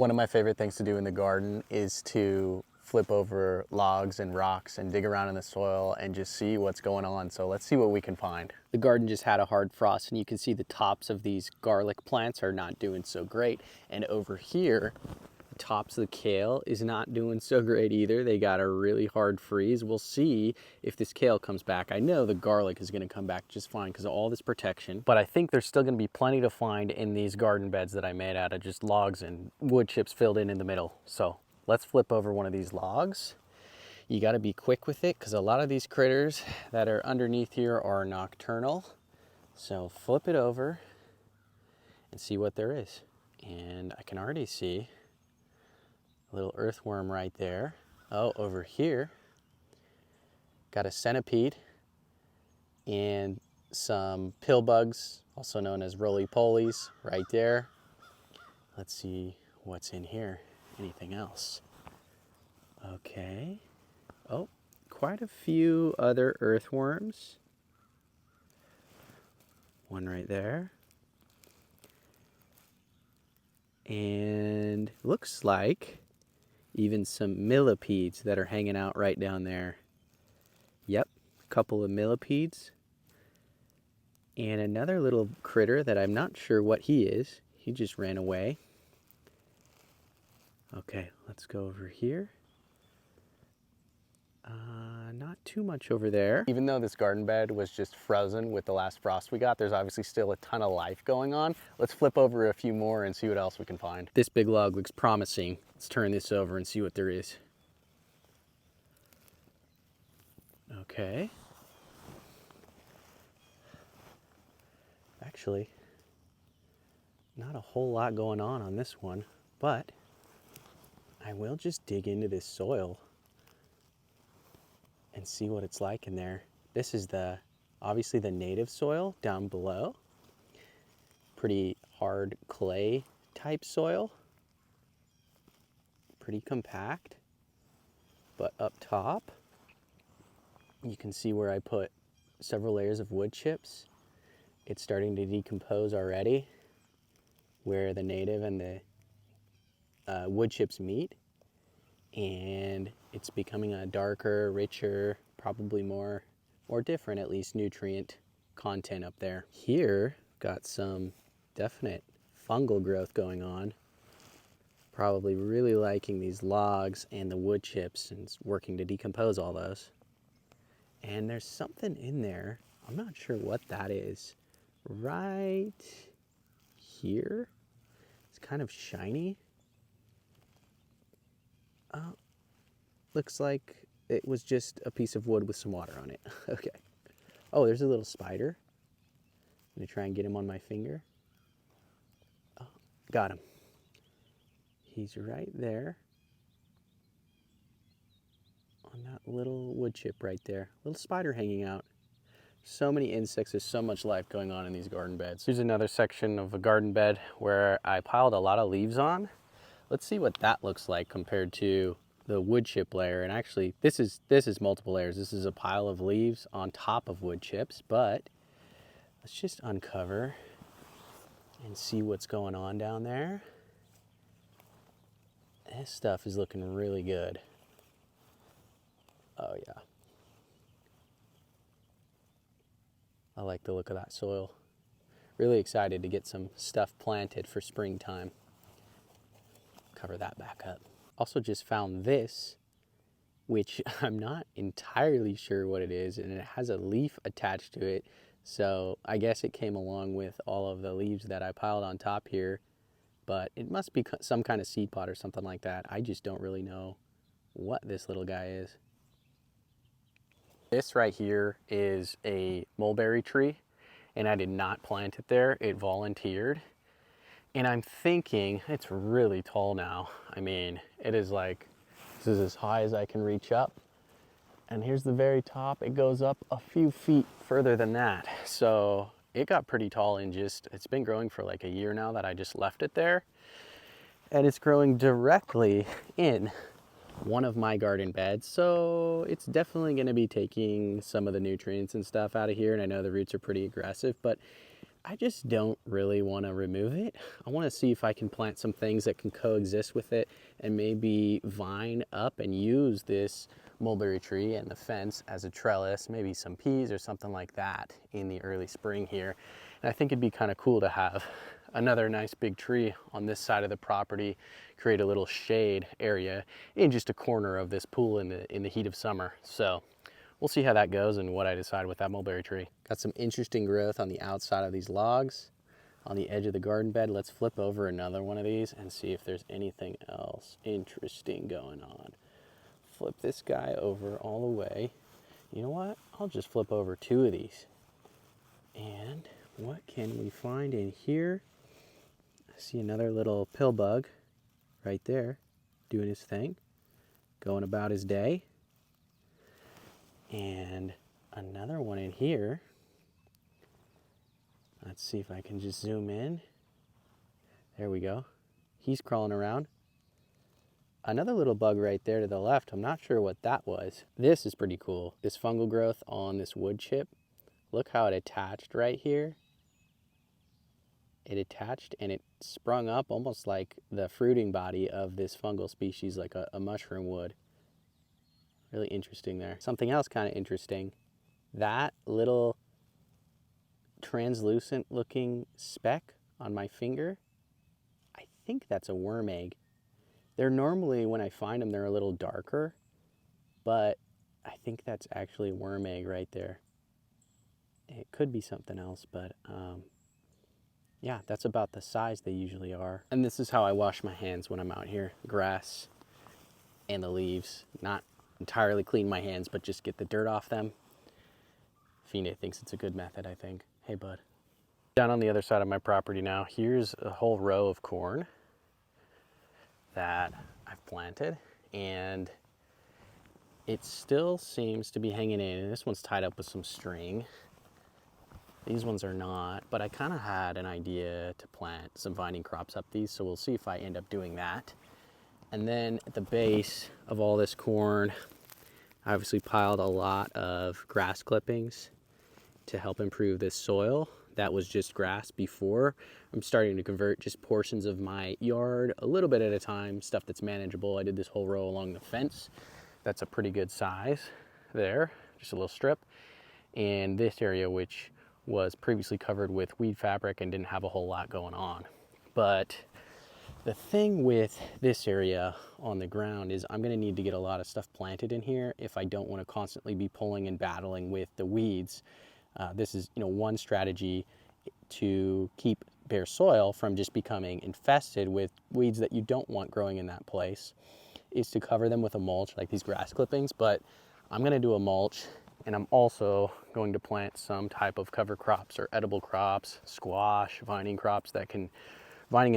One of my favorite things to do in the garden is to flip over logs and rocks and dig around in the soil and just see what's going on. So let's see what we can find. The garden just had a hard frost and you can see the tops of these garlic plants are not doing so great. And over here, the tops of the kale is not doing so great either. They got a really hard freeze. We'll see if this kale comes back. I know the garlic is gonna come back just fine because of all this protection, but I think there's still gonna be plenty to find in these garden beds that I made out of just logs and wood chips filled in the middle. So let's flip over one of these logs. You got to be quick with it because a lot of these critters that are underneath here are nocturnal. So flip it over and see what there is. And I can already see a little earthworm right there. Oh, over here, got a centipede and some pill bugs, also known as roly-polies, right there. Let's see what's in here. Anything else? Okay. Oh, quite a few other earthworms. One right there. And looks like even some millipedes that are hanging out right down there. Yep, a couple of millipedes. And another little critter that I'm not sure what he is. He just ran away. Okay, let's go over here. Not too much over there. Even though this garden bed was just frozen with the last frost we got, there's obviously still a ton of life going on. Let's flip over a few more and see what else we can find. This big log looks promising. Let's turn this over and see what there is. Okay. Actually, not a whole lot going on this one, but I will just dig into this soil and see what it's like in there. This is obviously the native soil down below. Pretty hard clay type soil. Pretty compact. But up top, you can see where I put several layers of wood chips. It's starting to decompose already, where the native and the wood chips meet. And it's becoming a darker, richer, probably more different, at least, nutrient content up there. Here, got some definite fungal growth going on. Probably really liking these logs and the wood chips and it's working to decompose all those. And there's something in there, I'm not sure what that is, right here. It's kind of shiny. Looks like it was just a piece of wood with some water on it. Okay. Oh, there's a little spider. I'm gonna try and get him on my finger. Oh, got him. He's right there on that little wood chip right there. Little spider hanging out. So many insects, there's so much life going on in these garden beds. Here's another section of a garden bed where I piled a lot of leaves on. Let's see what that looks like compared to the wood chip layer. And actually, this is multiple layers. This is a pile of leaves on top of wood chips, but let's just uncover and see what's going on down there. This stuff is looking really good. Oh yeah. I like the look of that soil. Really excited to get some stuff planted for springtime. Cover that back up. Also just found this, which I'm not entirely sure what it is, and it has a leaf attached to it. So I guess it came along with all of the leaves that I piled on top here, but it must be some kind of seed pod or something like that. I just don't really know what this little guy is. This right here is a mulberry tree, and I did not plant it there. It volunteered. And I'm thinking, it's really tall now. I mean, it is like, this is as high as I can reach up. And here's the very top. It goes up a few feet further than that. So it got pretty tall in it's been growing for like a year now that I just left it there. And it's growing directly in one of my garden beds. So it's definitely gonna be taking some of the nutrients and stuff out of here. And I know the roots are pretty aggressive, but I just don't really want to remove it. I want to see if I can plant some things that can coexist with it and maybe vine up and use this mulberry tree and the fence as a trellis, maybe some peas or something like that in the early spring here. And I think it'd be kind of cool to have another nice big tree on this side of the property, create a little shade area in just a corner of this pool in the heat of summer. So we'll see how that goes and what I decide with that mulberry tree. Got some interesting growth on the outside of these logs on the edge of the garden bed. Let's flip over another one of these and see if there's anything else interesting going on. Flip this guy over all the way. You know what? I'll just flip over 2 of these. And what can we find in here? I see another little pill bug right there doing his thing, going about his day. And another one in here. Let's see if I can just zoom in. There we go. He's crawling around. Another little bug right there to the left. I'm not sure what that was. This is pretty cool. This fungal growth on this wood chip. Look how it attached right here. It attached and it sprung up almost like the fruiting body of this fungal species, like a mushroom would. Really interesting there. Something else kind of interesting. That little translucent looking speck on my finger, I think that's a worm egg. They're normally, when I find them, they're a little darker, but I think that's actually a worm egg right there. It could be something else, but yeah, that's about the size they usually are. And this is how I wash my hands when I'm out here. Grass and the leaves. Not entirely clean my hands, but just get the dirt off them. Fine thinks it's a good method, I think. Hey, bud. Down on the other side of my property now, here's a whole row of corn that I've planted, and it still seems to be hanging in. And this one's tied up with some string. These ones are not, but I kind of had an idea to plant some vining crops up these, so we'll see if I end up doing that. And then at the base of all this corn, I obviously piled a lot of grass clippings to help improve this soil. That was just grass before. I'm starting to convert just portions of my yard a little bit at a time, stuff that's manageable. I did this whole row along the fence. That's a pretty good size there, just a little strip. And this area, which was previously covered with weed fabric and didn't have a whole lot going on. But the thing with this area on the ground is I'm gonna need to get a lot of stuff planted in here if I don't wanna constantly be pulling and battling with the weeds. This is, one strategy to keep bare soil from just becoming infested with weeds that you don't want growing in that place, is to cover them with a mulch like these grass clippings. But I'm gonna do a mulch, and I'm also going to plant some type of cover crops or edible crops, squash, vining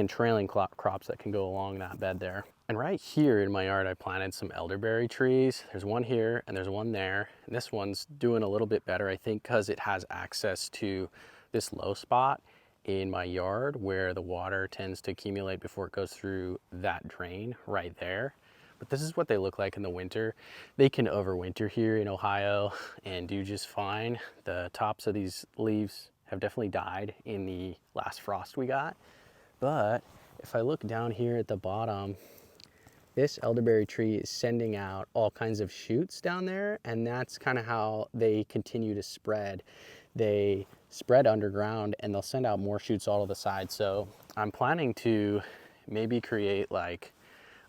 and trailing crops that can go along that bed there. And right here in my yard, I planted some elderberry trees. There's one here and there's one there. And this one's doing a little bit better, I think, because it has access to this low spot in my yard where the water tends to accumulate before it goes through that drain right there. But this is what they look like in the winter. They can overwinter here in Ohio and do just fine. The tops of these leaves have definitely died in the last frost we got. But if I look down here at the bottom, this elderberry tree is sending out all kinds of shoots down there, and that's kind of how they continue to spread. They spread underground and they'll send out more shoots all to the side. So I'm planning to maybe create like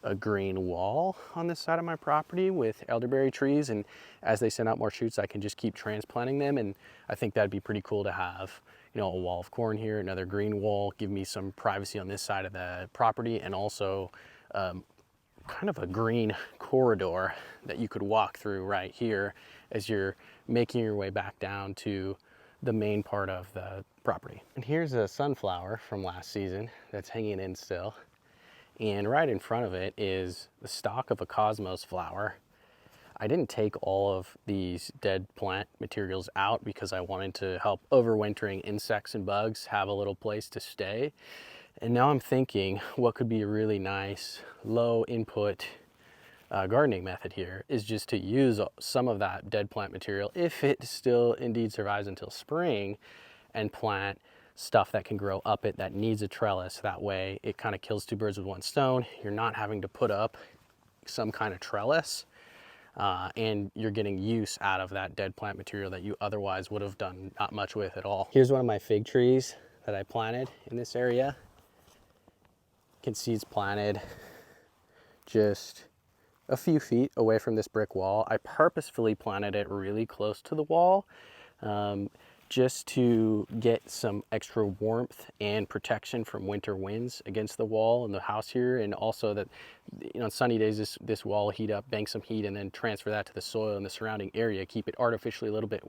a green wall on this side of my property with elderberry trees, and as they send out more shoots, I can just keep transplanting them. And I think that'd be pretty cool to have, a wall of corn here, another green wall, give me some privacy on this side of the property, and also kind of a green corridor that you could walk through right here as you're making your way back down to the main part of the property. And here's a sunflower from last season that's hanging in still. And right in front of it is the stalk of a cosmos flower. I didn't take all of these dead plant materials out because I wanted to help overwintering insects and bugs have a little place to stay. And now I'm thinking what could be a really nice low input gardening method here is just to use some of that dead plant material, if it still indeed survives until spring, and plant stuff that can grow up it that needs a trellis. That way it kind of kills two birds with one stone. You're not having to put up some kind of trellis, and you're getting use out of that dead plant material that you otherwise would have done not much with at all. Here's one of my fig trees that I planted in this area. You can see it's planted just a few feet away from this brick wall. I purposefully planted it really close to the wall, just to get some extra warmth and protection from winter winds against the wall and the house here. And also that, you know, on sunny days, this wall will heat up, bank some heat, and then transfer that to the soil in the surrounding area, keep it artificially a little bit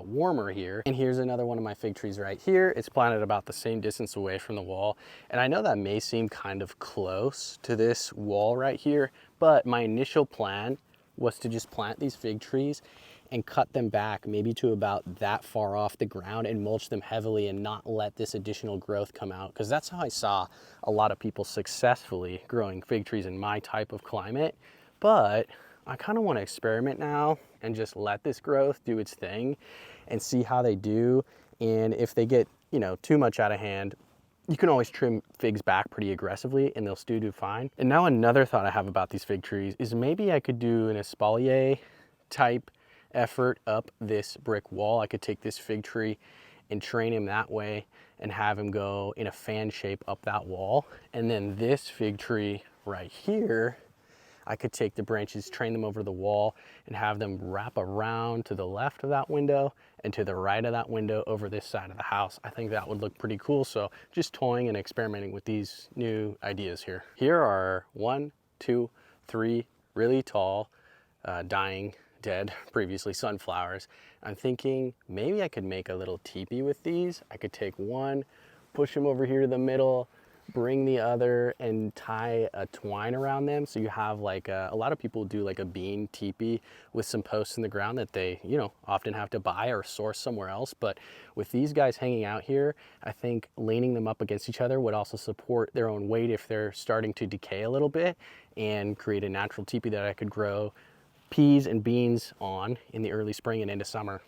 warmer here. And here's another one of my fig trees right here. It's planted about the same distance away from the wall. And I know that may seem kind of close to this wall right here, but my initial plan was to just plant these fig trees and cut them back maybe to about that far off the ground and mulch them heavily and not let this additional growth come out, because that's how I saw a lot of people successfully growing fig trees in my type of climate. But I kind of want to experiment now and just let this growth do its thing and see how they do. And if they get, you know, too much out of hand, you can always trim figs back pretty aggressively and they'll still do fine. And now another thought I have about these fig trees is maybe I could do an espalier type effort up this brick wall. I could take this fig tree and train him that way and have him go in a fan shape up that wall. And then this fig tree right here, I could take the branches, train them over the wall, and have them wrap around to the left of that window and to the right of that window over this side of the house. I think that would look pretty cool. So just toying and experimenting with these new ideas here. Here are 1, 2, 3 really tall, dying, dead, previously sunflowers. I'm thinking maybe I could make a little teepee with these. I could take one, push them over here to the middle, bring the other and tie a twine around them. So you have like a lot of people do like a bean teepee with some posts in the ground that they, you know, often have to buy or source somewhere else. But with these guys hanging out here, I think leaning them up against each other would also support their own weight if they're starting to decay a little bit, and create a natural teepee that I could grow peas and beans on in the early spring and into summer.